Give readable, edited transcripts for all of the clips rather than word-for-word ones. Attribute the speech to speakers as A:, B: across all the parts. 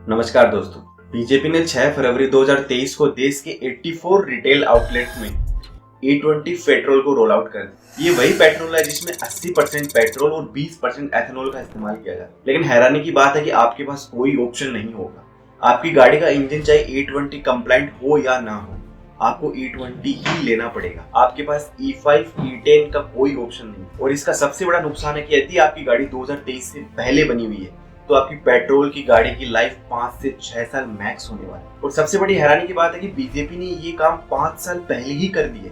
A: नमस्कार दोस्तों। बीजेपी ने 6 फरवरी 2023 को देश के 84 रिटेल आउटलेट्स में E20 पेट्रोल को रोल आउट कर दिया। ये वही पेट्रोल है जिसमें 80% पेट्रोल और 20% एथेनॉल का इस्तेमाल किया जाता है। लेकिन हैरानी की बात है कि आपके पास कोई ऑप्शन नहीं होगा। आपकी गाड़ी का इंजन चाहे E20 कंप्लाइंट हो या ना हो, आपको E20 ही लेना पड़ेगा। आपके पास E5, E10 का कोई ऑप्शन नहीं। और इसका सबसे बड़ा नुकसान है कि यदि आपकी गाड़ी 2023 से पहले बनी हुई है तो आपकी पेट्रोल की गाड़ी की लाइफ 5 से 6 साल मैक्स होने वाली है। और सबसे बड़ी हैरानी की बात है कि बीजेपी ने ये काम 5 साल पहले ही कर दिए।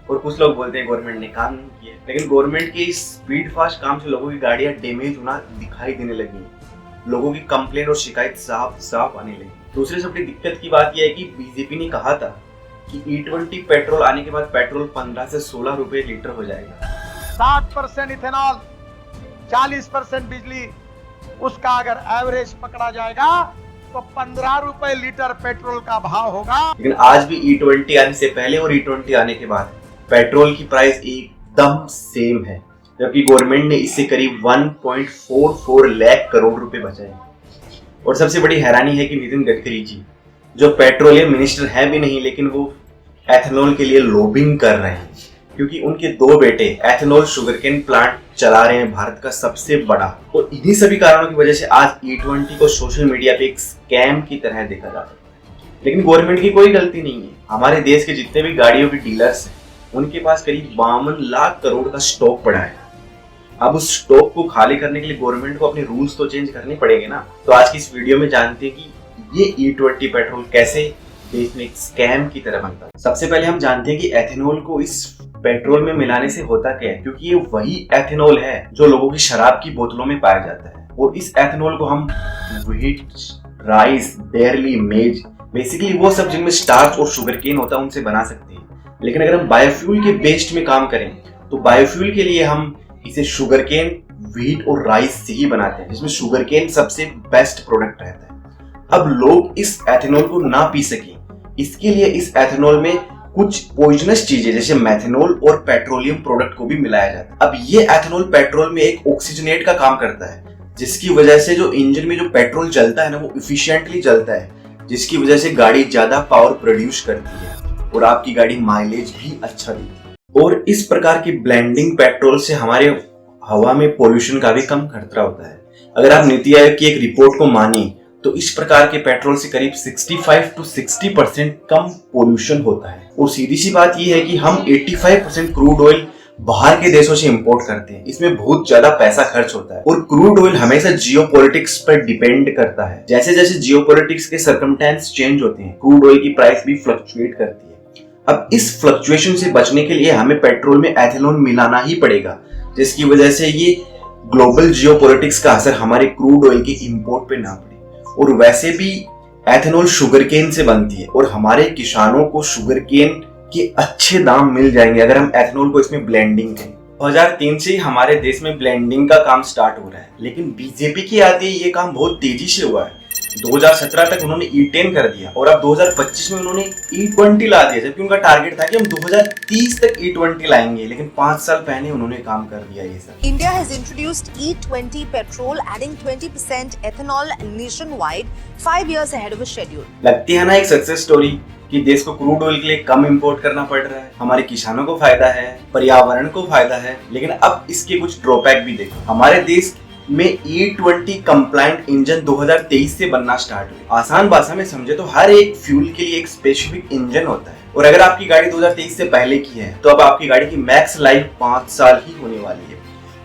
A: और कुछ लोग बोलते हैं गवर्नमेंट ने काम नहीं किया, लेकिन गवर्नमेंट के इस स्पीड फास्ट काम से लोगों की गाड़ियां डैमेज होना दिखाई देने लगी। लोगों की कंप्लेंट और शिकायत साफ साफ आने लगी। दूसरी सबसे दिक्कत की बात यह है कि बीजेपी ने कहा था कि E20 पेट्रोल आने के बाद पेट्रोल 15 से 16 रुपए लीटर हो जाएगा।
B: 60% इथेनॉल, 40% बिजली, उसका अगर एवरेज पकड़ा जाएगा तो 15 रुपए लीटर पेट्रोल का भाव होगा।
A: लेकिन आज भी E20 आने से पहले और E20 आने के बाद पेट्रोल की प्राइस एकदम सेम है, जबकि गवर्नमेंट ने इससे करीब 1.44 लाख करोड़ रुपए बचाए। और सबसे बड़ी हैरानी है कि नितिन गडकरी जी, जो पेट्रोलियम मिनिस्टर है भी नहीं, लेकिन वो एथेनॉल के लिए लॉबिंग कर रहे हैं, क्योंकि उनके 2 बेटे एथेनॉल शुगरकेन प्लांट चला रहे हैं, भारत का सबसे बड़ा। और इन्हीं सभी कारणों की वजह से आज E20 को सोशल मीडिया पे एक स्कैम की तरह देखा जाता है। लेकिन गवर्नमेंट की कोई गलती नहीं है। हमारे देश के जितने भी गाड़ियों के डीलर्स हैं, उनके पास करीब 52 लाख करोड़ का स्टॉक पड़ा है। अब उस स्टॉक को खाली करने के लिए गवर्नमेंट को अपने रूल्स तो चेंज करने पड़ेंगे ना। तो आज की इस वीडियो में जानते हैं कि ये E20 पेट्रोल कैसे देश में एक स्कैम की तरह बनता है। सबसे पहले हम जानते हैं कि एथेनॉल को इस पेट्रोल में मिलाने से होता क्या है, क्योंकि ये वही एथेनॉल है जो लोगों की शराब की बोतलों में पाया जाता है। और इस एथेनॉल को हम व्हीट, राइस, बेरली, मेज, बेसिकली वो सब जिनमें स्टार्च और शुगरकेन होता है उनसे बना सकते हैं। लेकिन अगर हम बायोफ्यूल के बेस्ड में काम करें तो बायोफ्यूल के लिए हम इसे शुगरकेन, व्हीट और राइस से ही बनाते हैं, जिसमें शुगरकेन सबसे बेस्ट प्रोडक्ट रहता है। अब लोग इस एथेनॉल को ना पी सके, इसके लिए इस एथेनॉल में कुछ पॉइजनस चीजें जैसे मेथनॉल और पेट्रोलियम प्रोडक्ट को भी मिलाया जाता है। अब ये एथेनॉल पेट्रोल में एक ऑक्सीजनेट का काम करता है, जिसकी वजह से जो इंजन में जो पेट्रोल जलता है ना, वो इफिशिएंटली जलता है, जिसकी वजह से गाड़ी ज्यादा पावर प्रोड्यूस करती है और आपकी गाड़ी माइलेज भी अच्छा देती है। और इस प्रकार की ब्लेंडिंग पेट्रोल से हमारे हवा में पोल्यूशन का भी कम खतरा होता है। अगर आप नीति आयोग की एक रिपोर्ट को माने तो इस प्रकार के पेट्रोल से करीब 65 to 60% कम पोल्यूशन होता है। और सीधी सी बात यह है कि हम 85% क्रूड ऑयल बाहर के देशों से इंपोर्ट करते हैं। इसमें बहुत ज्यादा पैसा खर्च होता है और क्रूड ऑयल हमेशा जियोपॉलिटिक्स पर डिपेंड करता है। जैसे जैसे जियोपॉलिटिक्स के सर्कमस्टेंस चेंज होते हैं, क्रूड ऑयल की प्राइस भी फ्लक्चुएट करती है। अब इस फ्लक्चुएशन से बचने के लिए हमें पेट्रोल में एथेनॉल मिलाना ही पड़ेगा, जिसकी वजह से ये ग्लोबल जियोपॉलिटिक्स का असर हमारे क्रूड ऑयल के इंपोर्ट पे ना पड़े। और वैसे भी एथेनॉल शुगरकेन से बनती है और हमारे किसानों को शुगरकेन के अच्छे दाम मिल जाएंगे अगर हम एथेनॉल को इसमें ब्लेंडिंग करें। 2003 से ही हमारे देश में ब्लेंडिंग का काम स्टार्ट हो रहा है, लेकिन बीजेपी के आते ही ये काम बहुत तेजी से हुआ है। 2017 तक उन्होंने E10 कर दिया और अब 2025 में उन्होंने E20 ला दिया, जबकि उनका टारगेट था कि हम 2030 तक E20 लाएंगे, लेकिन 5 साल पहले उन्होंने काम कर दिया ये सब।
C: India has introduced E20 petrol, adding 20% ethanol nationwide, 5 years ahead of schedule.
A: लगती है ना एक सक्सेस स्टोरी कि देश को क्रूड ऑयल के लिए कम इंपोर्ट करना पड़ रहा है, हमारे किसानों को फायदा है, पर्यावरण को फायदा है। लेकिन अब इसके कुछ ड्रॉबैक भी देखो। हमारे देश में E20 कंप्लाइंट इंजन 2023 से बनना स्टार्ट हुआ। आसान भाषा में समझे तो हर एक फ्यूल के लिए एक स्पेसिफिक इंजन होता है, और अगर आपकी गाड़ी 2023 से पहले की है तो अब आपकी गाड़ी की मैक्स लाइफ 5 साल ही होने वाली है।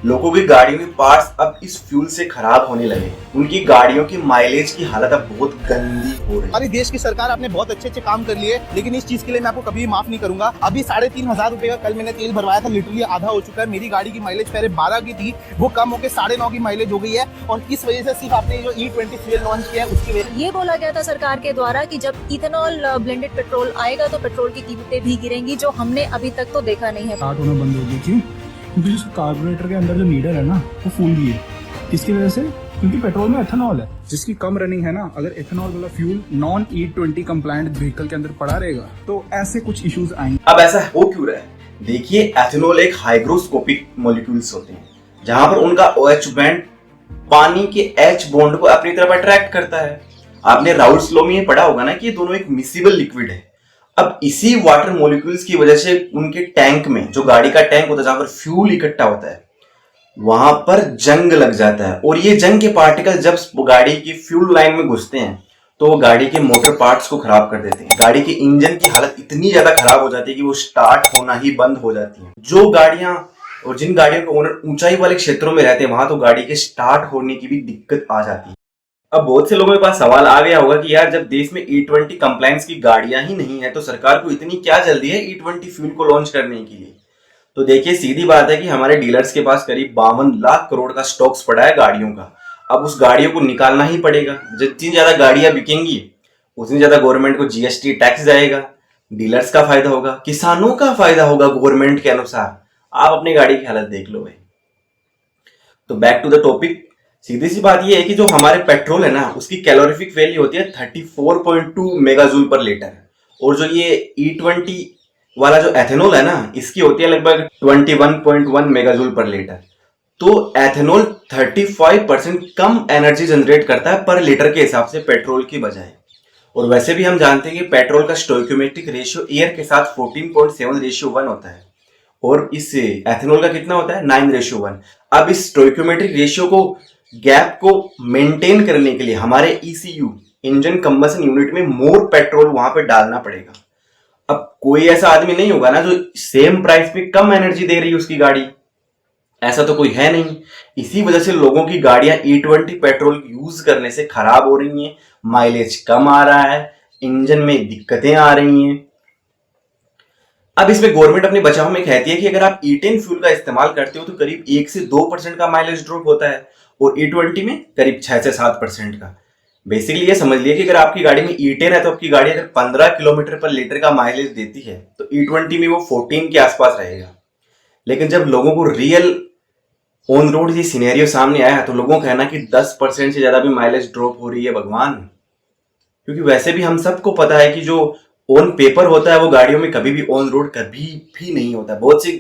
A: लोगों की गाड़ियों के पार्ट्स अब इस फ्यूल से खराब होने लगे। उनकी गाड़ियों की माइलेज की हालत अब बहुत गंदी हो रही है।
D: हमारे देश की सरकार आपने बहुत अच्छे काम कर लिए, लेकिन इस चीज के लिए मैं आपको कभी माफ नहीं करूंगा। अभी 3,500 रुपए का कल मैंने तेल भरवाया था, लिटरली आधा हो चुका है। मेरी गाड़ी की माइलेज पहले 12 की थी, वो कम होकर 9.5 की माइलेज हो गई है। और इस वजह से सिर्फ आपने जो E20 फ्यूल लॉन्च किया है उसकी वजह।
E: ये बोला गया था सरकार के द्वारा कि जब इथेनॉल ब्लेंडेड पेट्रोल आएगा तो पेट्रोल की कीमतें भी गिरेंगी, जो हमने अभी तक तो देखा नहीं है।
F: स्टार्ट होना बंद हो गई। क्यों? क्योंकि जो कार्बोरेटर के अंदर जो नीडल है ना, वो फूल गई है। किसकी वजह से? क्योंकि पेट्रोल में एथेनॉल है, जिसकी कम रनिंग है ना। अगर एथेनॉल वाला fuel non E20 compliant vehicle के अंदर पड़ा रहेगा तो ऐसे कुछ इश्यूज आएंगे।
A: अब ऐसा हो क्यों रहा है? देखिए, एथेनॉल एक हाइग्रोस्कोपिक मॉलिक्यूल्स होते हैं, जहां पर उनका OH बैंड पानी के H बॉन्ड को अपनी तरफ अट्रैक्ट करता है। आपने राउल्स लॉ में ये पढ़ा होगा ना कि ये दोनों एक मिसिबल लिक्विड है। अब इसी वाटर मॉलिक्यूल्स की वजह से उनके टैंक में, जो गाड़ी का टैंक होता है जहां पर फ्यूल इकट्ठा होता है, वहां पर जंग लग जाता है। और ये जंग के पार्टिकल जब गाड़ी की फ्यूल लाइन में घुसते हैं तो वो गाड़ी के मोटर पार्ट्स को खराब कर देते हैं। गाड़ी के इंजन की हालत इतनी ज्यादा खराब हो जाती है कि वो स्टार्ट होना ही बंद हो जाती है। जो गाड़ियां और जिन गाड़ियों के ओनर ऊंचाई वाले क्षेत्रों में रहते हैं वहां तो गाड़ी के स्टार्ट होने की भी दिक्कत आ जाती है। अब बहुत से लोगों के पास सवाल आ गया होगा कि यार जब देश में E20 कंप्लायंस की गाड़ियां ही नहीं है तो सरकार को इतनी क्या जल्दी है E20 फ्यूल को लॉन्च करने के लिए। तो देखिए सीधी बात है कि हमारे डीलर्स के पास करीब 52 लाख करोड़ का स्टॉक्स पड़ा है गाड़ियों का। अब उस गाड़ियों को निकालना ही पड़ेगा। जितनी ज्यादा गाड़ियां बिकेंगी उतनी ज्यादा गवर्नमेंट को GST टैक्स जाएगा, डीलर्स का फायदा होगा, किसानों का फायदा होगा गवर्नमेंट के अनुसार। आप अपनी गाड़ी की हालत देख लो भाई। तो बैक टू द टॉपिक, सीधी सी बात यह है कि जो हमारे पेट्रोल है ना उसकी कैलोरीफिक वैल्यू होती है 34.2 मेगाजूल पर लीटर, और जो ये E20 वाला जो एथेनॉल है ना इसकी होती है लगभग 21.1 मेगाजूल पर लीटर। तो एथेनॉल 35% कम एनर्जी जनरेट करता है पर लीटर के हिसाब से पेट्रोल की बजाय। और वैसे भी हम जानते हैं कि पेट्रोल का स्टोइकोमेट्रिक रेशियो एयर के साथ 14.7:1 होता है, और इस एथेनॉल का कितना होता है 9:1। अब इस स्टोइकोमेट्रिक रेशियो को गैप को मेंटेन करने के लिए हमारे ECU इंजन कंबशन यूनिट में मोर पेट्रोल वहां पे डालना पड़ेगा। अब कोई ऐसा आदमी नहीं होगा ना जो सेम प्राइस पे कम एनर्जी दे रही है उसकी गाड़ी, ऐसा तो कोई है नहीं। इसी वजह से लोगों की गाड़ियां E20 पेट्रोल यूज करने से खराब हो रही हैं, माइलेज कम आ रहा है, इंजन में दिक्कतें आ रही हैं। अब इसमें गवर्नमेंट अपने बचाव में कहती है कि अगर आप E10 फ्यूल का इस्तेमाल करते हो तो करीब 1 से 2% का माइलेज ड्रॉप होता है, और E20 में करीब 6 से 7% का। बेसिकली ये समझ लिया कि अगर आपकी गाड़ी में E10 है तो आपकी गाड़ी अगर 15 किलोमीटर पर लीटर का माइलेज देती है तो E20 में वो 14 के आसपास रहेगा। लेकिन जब लोगों को रियल ऑन रोड ये सिनेरियो सामने आया तो लोगों का कहना कि 10% से ज्यादा भी माइलेज ड्रॉप हो रही है भगवान। क्योंकि वैसे भी हम सबको पता है कि जो ऑन पेपर होता है वो गाड़ियों में कभी भी ऑन रोड कभी भी नहीं होता। बहुत सी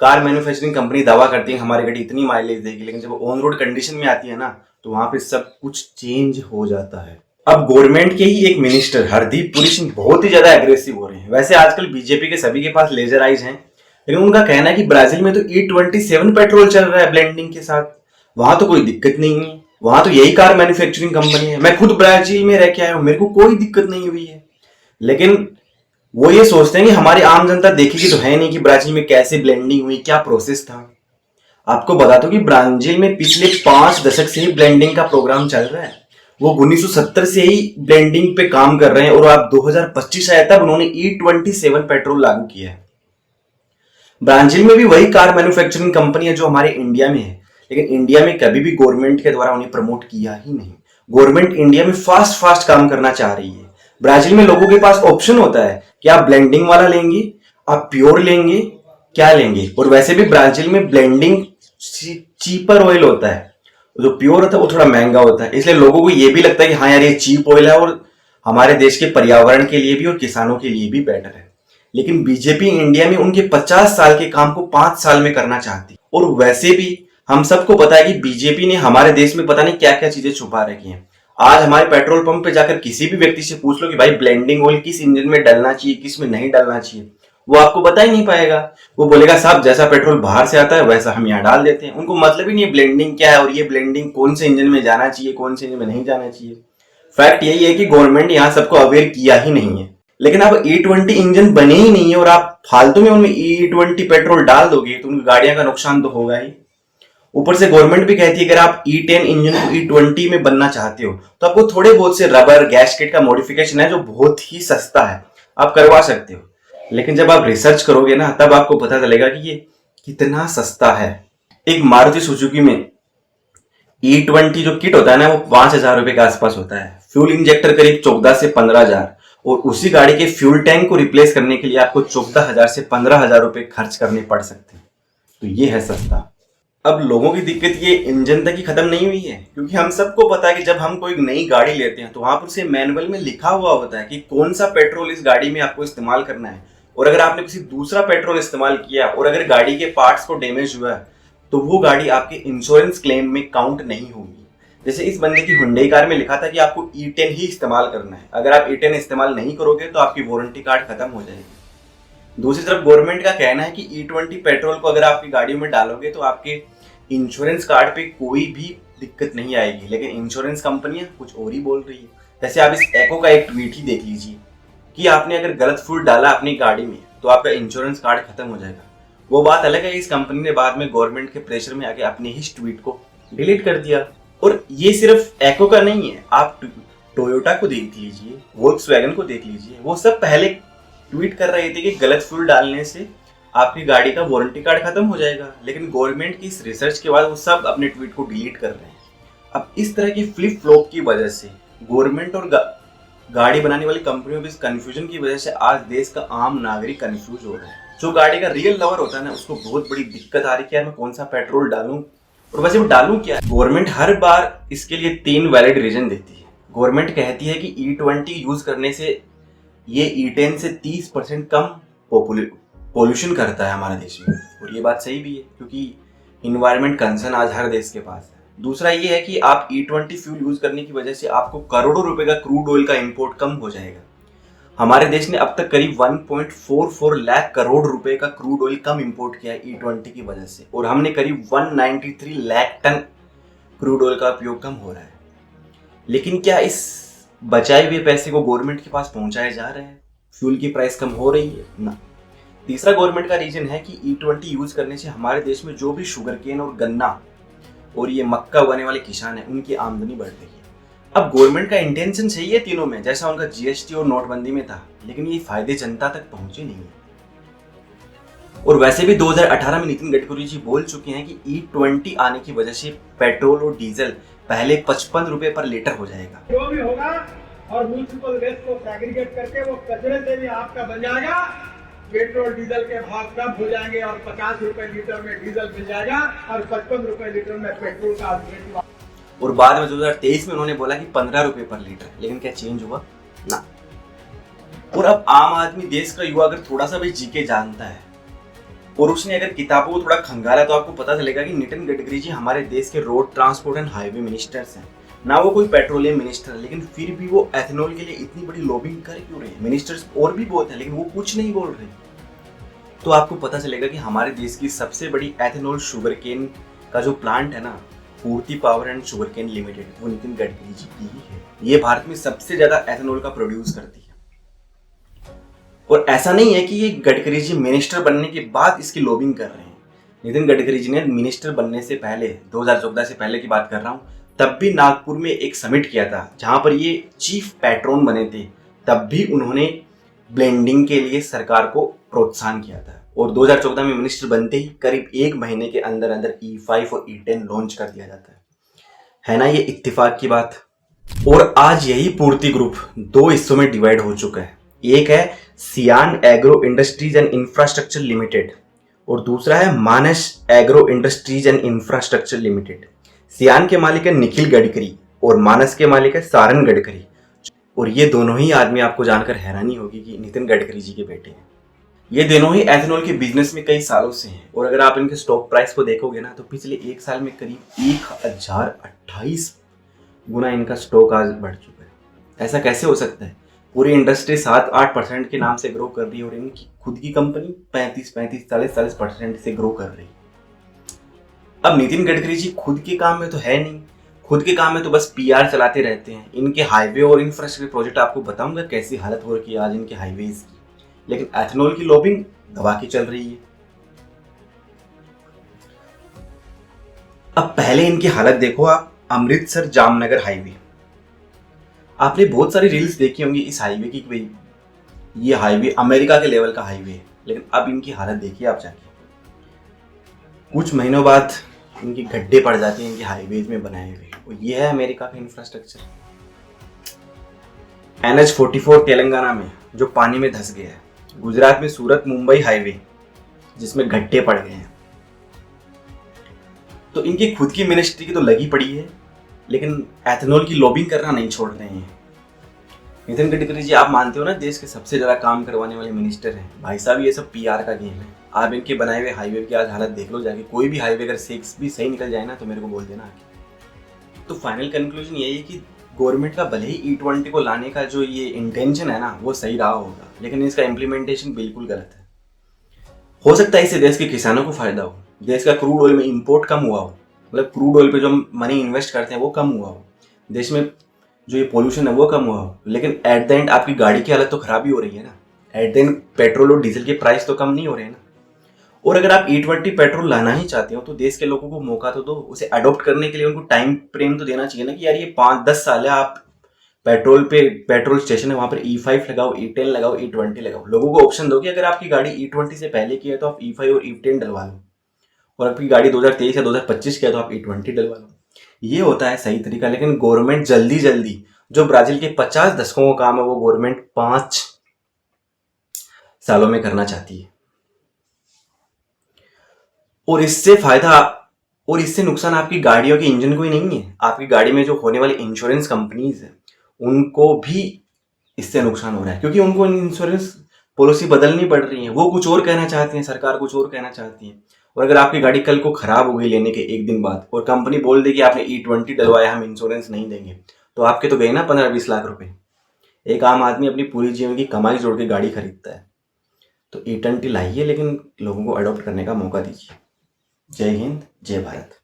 A: कार मैन्युफैक्चरिंग कंपनी दावा करती है हमारी गाड़ी इतनी माइलेज देगी, लेकिन जब ऑन रोड कंडीशन में आती है ना तो वहां पे सब कुछ चेंज हो जाता है। अब गवर्नमेंट के ही एक मिनिस्टर हरदीप पुरी सिंह बहुत ही ज्यादा एग्रेसिव हो रहे हैं। वैसे आजकल बीजेपी के सभी के पास लेजर आइज हैं, लेकिन उनका कहना है कि ब्राजील में तो E27 पेट्रोल चल रहा है ब्लेंडिंग के साथ, वहां तो कोई दिक्कत नहीं है, वहां तो यही कार मैन्युफैक्चरिंग कंपनी है। मैं खुद ब्राजील में रह के आया हूं, मेरे को कोई दिक्कत नहीं हुई है। लेकिन वो ये सोचते हैं कि हमारी आम जनता देखेगी तो है नहीं कि ब्राजील में कैसे ब्लेंडिंग हुई, क्या प्रोसेस था। आपको बता दो कि ब्राजील में पिछले 5 दशक से ही ब्लेंडिंग का प्रोग्राम चल रहा है। वो 1970 से ही ब्लेंडिंग पे काम कर रहे हैं, और आप 2025 आए तब उन्होंने E27 पेट्रोल लागू किया है। ब्राजील में भी वही कार मैन्युफैक्चरिंग कंपनी है जो हमारे इंडिया में है, लेकिन इंडिया में कभी भी गवर्नमेंट के द्वारा उन्हें प्रमोट किया ही नहीं। गवर्नमेंट इंडिया में फास्ट काम करना चाह रही है। ब्राजील में लोगों के पास ऑप्शन होता है कि आप ब्लेंडिंग वाला लेंगे, आप प्योर लेंगे, क्या लेंगे। और वैसे भी ब्राजील में ब्लेंडिंग चीपर ऑयल होता है, जो प्योर होता है वो थोड़ा महंगा होता है। इसलिए लोगों को ये भी लगता है कि हाँ यार ये चीप ऑयल है और हमारे देश के पर्यावरण के लिए भी और किसानों के लिए भी बेटर है। लेकिन बीजेपी इंडिया में उनके 50 साल के काम को 5 साल में करना चाहती है। और वैसे भी हम सबको पता है कि बीजेपी ने हमारे देश में पता नहीं क्या क्या चीजें छुपा रखी हैं। आज हमारे पेट्रोल पंप पे जाकर किसी भी व्यक्ति से पूछ लो कि भाई ब्लेंडिंग ऑयल किस इंजन में डालना चाहिए, किस में नहीं डालना चाहिए, वो आपको बता ही नहीं पाएगा। वो बोलेगा साहब जैसा पेट्रोल बाहर से आता है वैसा हम यहाँ डाल देते हैं। उनको मतलब ही नहीं है ब्लेंडिंग क्या है और ये ब्लेंडिंग कौन से इंजन में जाना चाहिए, कौन से इंजन में नहीं जाना चाहिए। फैक्ट यही है कि गवर्नमेंट यहाँ सबको अवेयर किया ही नहीं है। लेकिन अब E20 इंजन बने ही नहीं है और आप फालतू में उनमें E20 पेट्रोल डाल दोगे तो उनकी गाड़ियां का नुकसान तो होगा ही। ऊपर से गवर्नमेंट भी कहती है अगर आप E10 इंजन को E20 में बनना चाहते हो तो आपको थोड़े बहुत से रबर गैस्केट का मॉडिफिकेशन है जो बहुत ही सस्ता है, आप करवा सकते हो। लेकिन जब आप रिसर्च करोगे ना तब आपको पता चलेगा कि ये कितना सस्ता है। एक मारुति सुजुकी में E20 जो किट होता है ना वो 5,000 रुपए के आसपास होता है। फ्यूल इंजेक्टर करीब 14 से 15,000, और उसी गाड़ी के फ्यूल टैंक को रिप्लेस करने के लिए आपको 14,000 से 15,000 रुपए खर्च करने पड़ सकते हैं। तो ये है सस्ता। अब लोगों की दिक्कत ये इंजन तक ही खत्म नहीं हुई है, क्योंकि हम सबको पता है कि जब हम कोई नई गाड़ी लेते हैं तो वहां पर उसे मैनुअल में लिखा हुआ होता है कि कौन सा पेट्रोल इस गाड़ी में आपको इस्तेमाल करना है। और अगर आपने किसी दूसरा पेट्रोल इस्तेमाल किया और अगर गाड़ी के पार्ट्स को डैमेज हुआ तो वो गाड़ी आपके इंश्योरेंस क्लेम में काउंट नहीं होगी। जैसे इस बंदे की हुंडई कार में लिखा था कि आपको E10 ही इस्तेमाल करना है, अगर आप E10 इस्तेमाल नहीं करोगे तो आपकी वारंटी कार्ड खत्म हो जाएगी। दूसरी तरफ गवर्नमेंट का कहना है कि E20 पेट्रोल को अगर आपकी गाड़ियों में डालोगे तो आपके इंश्योरेंस कार्ड पे कोई भी दिक्कत नहीं आएगी, लेकिन इंश्योरेंस कंपनियां कुछ और ही बोल रही है। जैसे आप इस एको का एक ट्वीट ही देख लीजिए कि आपने अगर गलत फ्यूल डाला अपनी गाड़ी में तो आपका इंश्योरेंस कार्ड खत्म हो जाएगा। वो बात अलग है, इस कंपनी ने बाद में गवर्नमेंट के प्रेशर में आके अपने ही ट्वीट को डिलीट कर दिया। और ये सिर्फ एको का नहीं है, आप टोयोटा को देख लीजिए, वोल्क्सवैगन को देख लीजिए, वो सब पहले ट्वीट कर रहे थे कि गलत फ्यूल डालने से आपकी गाड़ी का वारंटी कार्ड खत्म हो जाएगा, लेकिन गवर्नमेंट की इस रिसर्च के बाद वो सब अपने ट्वीट को डिलीट कर रहे हैं। अब इस तरह की फ्लिप फ्लॉप की वजह से गवर्नमेंट और गाड़ी बनाने वाली कंपनियों में इस कंफ्यूजन की वजह से आज देश का आम नागरिक कंफ्यूज हो रहा है। जो गाड़ी का रियल लवर होता है ना, उसको बहुत बड़ी दिक्कत आ रही है कि यार मैं कौन सा पेट्रोल डालूं और वैसे वो डालूं क्या। गवर्नमेंट हर बार इसके लिए 3 वैलिड रीजन देती है। गवर्नमेंट कहती है कि E20 यूज करने से ये E10 से 30% कम पोल्यूशन करता है हमारे देश में, और ये बात सही भी है क्योंकि इन्वायरमेंट कंसर्न आज हर देश के पास है। दूसरा ये है कि आप E20 फ्यूल यूज करने की वजह से आपको करोड़ों रुपए का क्रूड ऑयल का इंपोर्ट कम हो जाएगा। हमारे देश ने अब तक करीब 1.44 लाख करोड़ रुपए का क्रूड ऑयल कम इंपोर्ट किया है E20 की वजह से, और हमने करीब 193 लाख टन क्रूड ऑयल का उपयोग कम हो रहा है। लेकिन क्या इस बचाए हुए पैसे को गवर्नमेंट के पास पहुंचाया जा रहा है? फ्यूल की प्राइस कम हो रही है ना। तीसरा गवर्नमेंट का रीजन है कि E20 यूज करने से हमारे देश में जो भी शुगर केन और गन्ना और ये मक्का उगाने वाले किसान हैं, उनकी आमदनी बढ़ रही है। अब गवर्नमेंट का इंटेंशन सही है तीनों में, जैसा उनका GST और नोटबंदी में था, लेकिन ये फायदे जनता तक पहुंचे नहीं है। और वैसे भी 2018 में नितिन गडकरी जी बोल चुके हैं कि E20 आने की वजह से पेट्रोल और डीजल पहले 55 रुपए पर लीटर हो जाएगा।
B: जो भी होगा और म्यूनिसिपल वेस्ट को सेग्रीगेट करके वो कचरे से भी आपका बन जाएगा। पेट्रोल डीजल के भाव कम हो जाएंगे और 50 रुपए लीटर में डीजल मिल जाएगा और 55 रुपए लीटर में पेट्रोल का।
A: और बाद में 2023 में उन्होंने बोला कि 15 रुपए पर लीटर, लेकिन क्या चेंज हुआ ना। और अब आम आदमी, देश का युवा अगर थोड़ा सा भी जीके जानता है और उसने अगर किताबों को थोड़ा खंगाला तो आपको पता चलेगा कि नितिन गडकरी जी हमारे देश के road transport and highway ministers हैं ना। वो कोई पेट्रोलियम मिनिस्टर है, लेकिन फिर भी वो एथेनॉल के लिए इतनी बड़ी लॉबिंग कर क्यों रहे हैं। मिनिस्टर्स और भी बहुत है, लेकिन वो कुछ नहीं बोल रहे। तो आपको पता चलेगा कि हमारे देश की सबसे बड़ी एथेनॉल शुगर केन का जो प्लांट है ना, Purti power and sugar cane limited, वो नितिन गडकरी जी की ही है। ये भारत में सबसे ज्यादा एथेनॉल का प्रोड्यूस करती है। और ऐसा नहीं है कि ये गडकरी जी मिनिस्टर बनने के बाद इसकी लॉबिंग कर रहे हैं। नितिन गडकरी जी ने मिनिस्टर बनने से पहले, 2014 से पहले की बात कर रहा हूँ, तब भी नागपुर में एक समिट किया था जहां पर ये चीफ पैट्रॉन बने थे। तब भी उन्होंने ब्लेंडिंग के लिए सरकार को प्रोत्साहन किया था। और 2014 में मिनिस्टर बनते ही करीब 1 महीने के अंदर अंदर E5 और E10 लॉन्च कर दिया जाता है ना। ये इत्तेफाक की बात। और आज यही पूर्ति ग्रुप 2 हिस्सों में डिवाइड हो चुका है। एक है Siyan Agro Industries and Infrastructure Limited और दूसरा है Manas Agro Industries and Infrastructure Limited. Siyan के मालिक है निखिल गडकरी और मानस के मालिक है सारन गडकरी। और ये दोनों ही आदमी, आपको जानकर हैरानी होगी कि नितिन गडकरी जी के बेटे हैं। ये दोनों ही एथेनॉल के बिजनेस में कई सालों से हैं। और अगर आप इनके स्टॉक प्राइस को देखोगे ना, तो पिछले 1 साल में करीब 1028 गुना इनका स्टॉक आज बढ़ चुका है। ऐसा कैसे हो सकता है? पूरी इंडस्ट्री 7-8% के नाम से ग्रो कर रही है और इनकी खुद की कंपनी 35-40% से ग्रो कर रही है। अब नितिन गडकरी जी खुद के काम में तो है नहीं, खुद के काम में तो बस PR चलाते रहते हैं। इनके हाईवे और इंफ्रास्ट्रक्चर प्रोजेक्ट आपको बताऊंगा कैसी हालत हो रही है आज इनके हाईवेज की, लेकिन एथेनॉल की लॉबिंग दबा के चल रही है। अब पहले इनकी हालत देखो आप, अमृतसर जामनगर हाईवे। आपने बहुत सारी रील्स देखी होंगी इस हाईवे की, भाई ये हाईवे अमेरिका के लेवल का हाईवे है, लेकिन अब इनकी हालत देखिए आप जाके। कुछ महीनों बाद इनके गड्ढे पड़ जाते हैं इनके हाईवेज में बनाए हुए, और ये है अमेरिका का इंफ्रास्ट्रक्चर। NH44 तेलंगाना में जो पानी में धंस गया है, गुजरात में सूरत मुंबई हाईवे जिसमें गड्ढे पड़ गए हैं। तो इनकी खुद की मिनिस्ट्री की तो लगी पड़ी है, लेकिन एथेनॉल की लॉबिंग करना नहीं छोड़ रहे हैं। नितिन गडकरी जी, आप मानते हो ना देश के सबसे ज्यादा काम करवाने वाले मिनिस्टर हैं। भाई साहब, ये सब PR का गेम है। आप इनके बनाए हुए हाईवे की आज हालत देख लो जाके। कोई भी हाईवे अगर 6 भी सही निकल जाए ना, तो मेरे को बोल देना आके। तो फाइनल कंक्लूजन यही है कि गवर्नमेंट का भले ही E20 को लाने का जो ये इंटेंशन है ना वो सही रहा होगा, लेकिन इसका इम्प्लीमेंटेशन बिल्कुल गलत है। हो सकता है इससे देश के किसानों को फायदा हो, देश का क्रूड ऑयल में इंपोर्ट कम हुआ हो, मतलब क्रूड ऑयल पे जो हम मनी इन्वेस्ट करते हैं वो कम हुआ हो, देश में जो ये पोल्यूशन है वो कम हुआ हो, लेकिन एट द एंड आपकी गाड़ी की हालत तो खराब ही हो रही है ना। एट द एंड पेट्रोल और डीजल के प्राइस तो कम नहीं हो रहे हैं ना। और अगर आप E20 पेट्रोल लाना ही चाहते हो तो देश के लोगों को मौका तो दो, उसे अडॉप्ट करने के लिए उनको टाइम फ्रेम तो देना चाहिए ना कि यार ये 5-10 साल है, आप पेट्रोल स्टेशन है वहां पर E5 लगाओ, E10 लगाओ, E20 लगाओ। लोगों को ऑप्शन दो कि अगर आपकी गाड़ी E20 से पहले की है तो आप E5 और E10 डलवा लो, और आपकी गाड़ी 2023 या 2025 की है तो आप E20 डलवा लो। ये होता है सही तरीका। लेकिन गवर्नमेंट जल्दी जो ब्राजील के 50 दशकों का काम है वो गवर्नमेंट 5 सालों में करना चाहती है। और इससे नुकसान आपकी गाड़ियों के इंजन को ही नहीं है, आपकी गाड़ी में जो होने वाली इंश्योरेंस कंपनीज है उनको भी इससे नुकसान हो रहा है, क्योंकि उनको इंश्योरेंस पॉलिसी बदलनी पड़ रही है। वो कुछ और कहना चाहती है, सरकार कुछ और कहना चाहती है। और अगर आपकी गाड़ी कल को खराब हो गई लेने के 1 दिन बाद और कंपनी बोल दे कि आपने E20 डलवाया, हम इंश्योरेंस नहीं देंगे, तो आपके तो गए ना 15-20 लाख रुपए। एक आम आदमी अपनी पूरी जीवन की कमाई जोड़ के गाड़ी खरीदता है। तो E20 लाइए, लेकिन लोगों को अडॉप्ट करने का मौका दीजिए। जय हिंद, जय भारत।